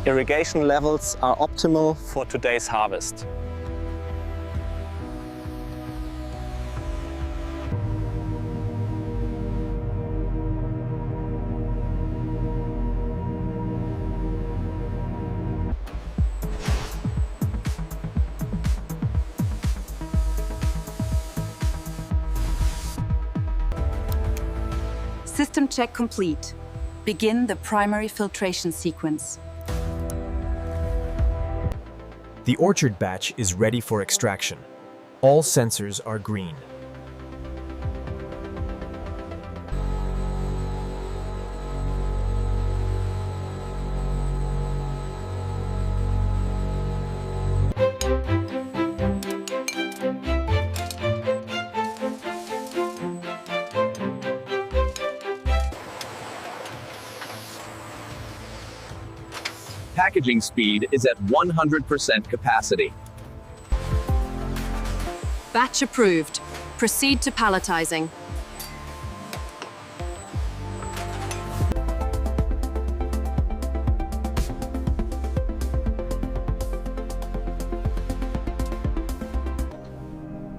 Irrigation levels are optimal for today's harvest. System check complete. Begin the primary filtration sequence. The orchard batch is ready for extraction. All sensors are green. Packaging speed is at 100% capacity. Batch approved. Proceed to palletizing.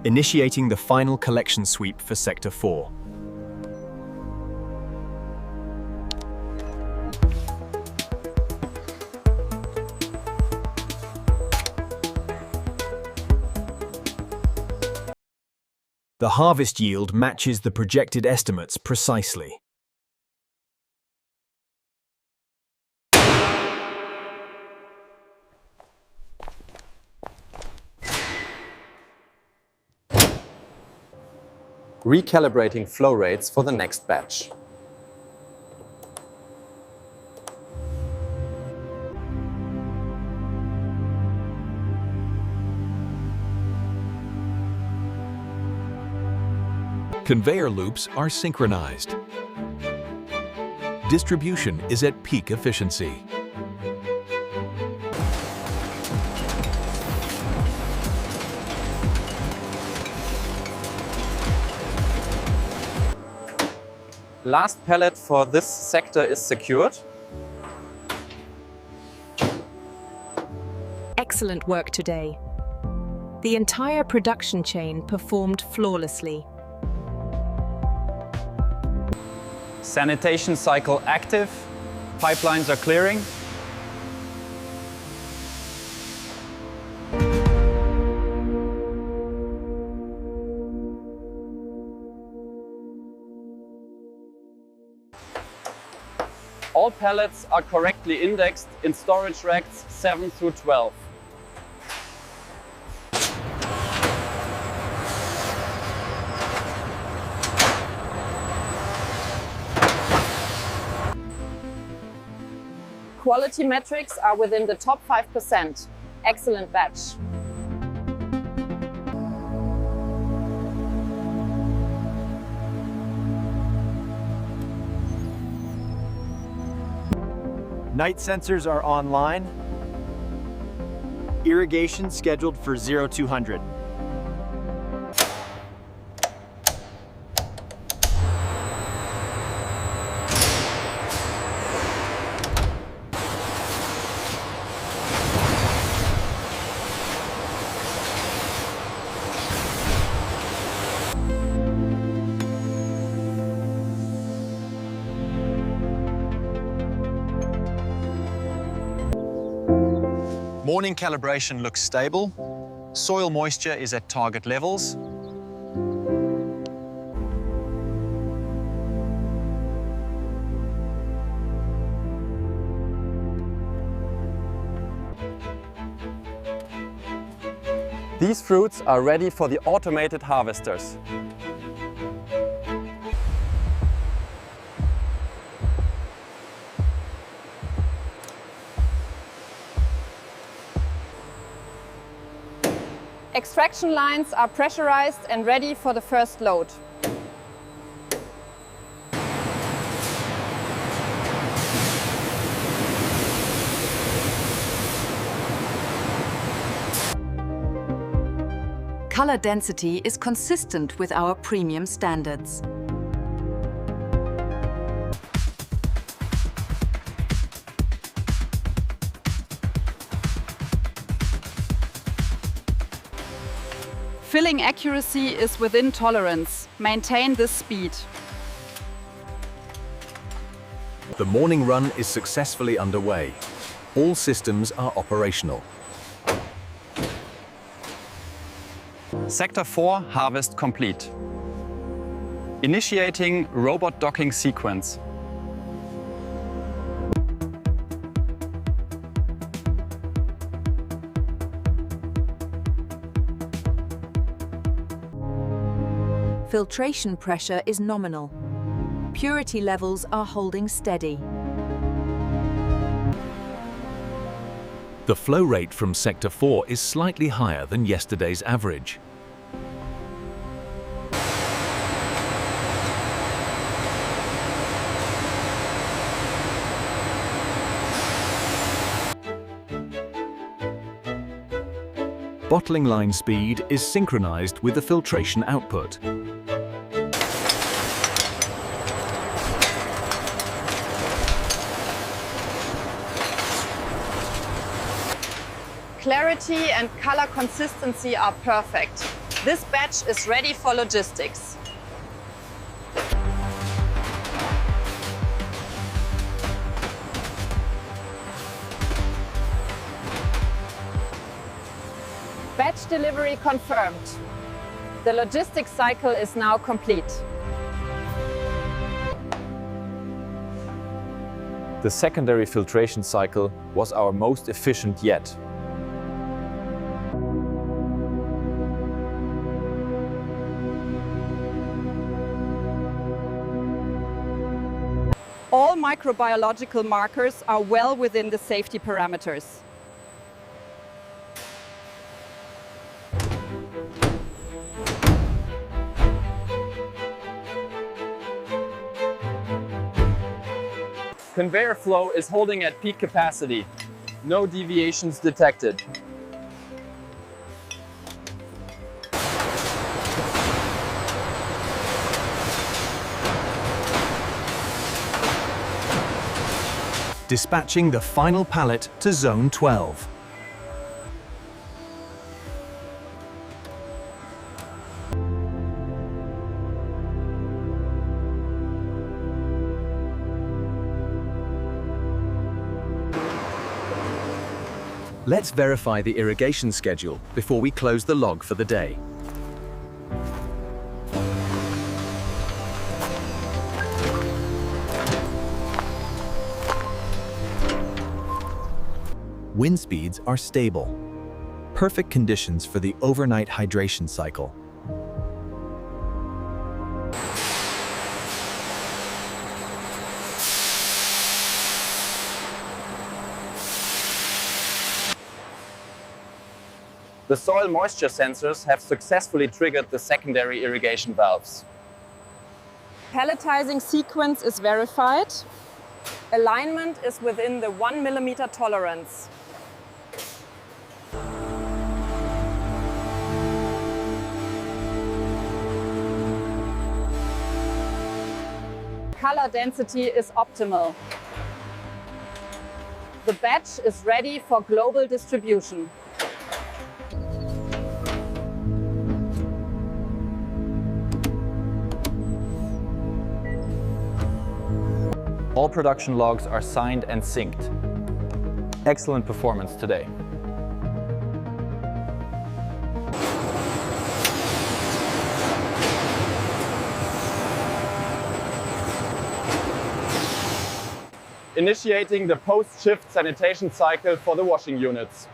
Initiating the final collection sweep for Sector 4. The harvest yield matches the projected estimates precisely. Recalibrating flow rates for the next batch. Conveyor loops are synchronized. Distribution is at peak efficiency. Last pallet for this sector is secured. Excellent work today. The entire production chain performed flawlessly. Sanitation cycle active. Pipelines are clearing. All pallets are correctly indexed in storage racks 7 through 12. Quality metrics are within the top 5%. Excellent batch. Night sensors are online. Irrigation scheduled for 0200. Morning calibration looks stable. Soil moisture is at target levels. These fruits are ready for the automated harvesters. Extraction lines are pressurized and ready for the first load. Color density is consistent with our premium standards. Filling accuracy is within tolerance. Maintain this speed. The morning run is successfully underway. All systems are operational. Sector 4 harvest complete. Initiating robot docking sequence. Filtration pressure is nominal. Purity levels are holding steady. The flow rate from Sector 4 is slightly higher than yesterday's average. Bottling line speed is synchronized with the filtration output. Clarity and color consistency are perfect. This batch is ready for logistics. Batch delivery confirmed. The logistics cycle is now complete. The secondary filtration cycle was our most efficient yet. All microbiological markers are well within the safety parameters. Conveyor flow is holding at peak capacity. No deviations detected. Dispatching the final pallet to Zone 12. Let's verify the irrigation schedule before we close the log for the day. Wind speeds are stable. Perfect conditions for the overnight hydration cycle. The soil moisture sensors have successfully triggered the secondary irrigation valves. Palletizing sequence is verified. Alignment is within the 1 mm tolerance. Color density is optimal. The batch is ready for global distribution. All production logs are signed and synced. Excellent performance today. Initiating the post-shift sanitation cycle for the washing units.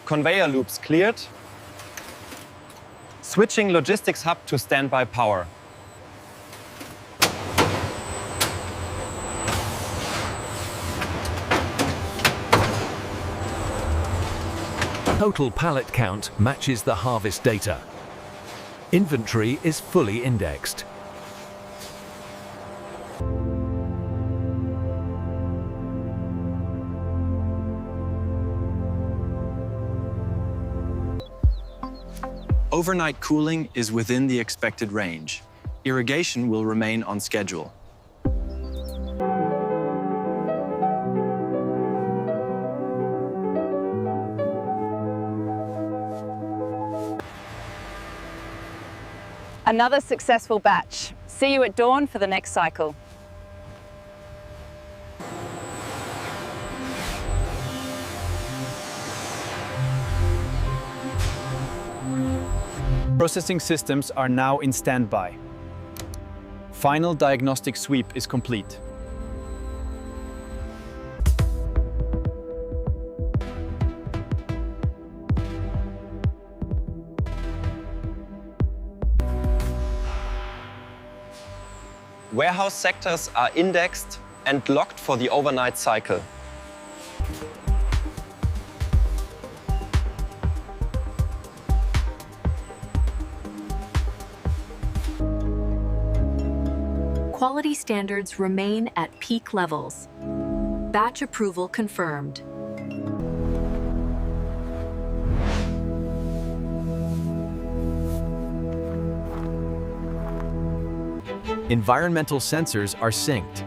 Conveyor loops cleared. Switching logistics hub to standby power. Total pallet count matches the harvest data. Inventory is fully indexed. Overnight cooling is within the expected range. Irrigation will remain on schedule. Another successful batch. See you at dawn for the next cycle. Processing systems are now in standby. Final diagnostic sweep is complete. Warehouse sectors are indexed and locked for the overnight cycle. Quality standards remain at peak levels. Batch approval confirmed. Environmental sensors are synced.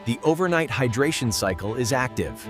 The overnight hydration cycle is active.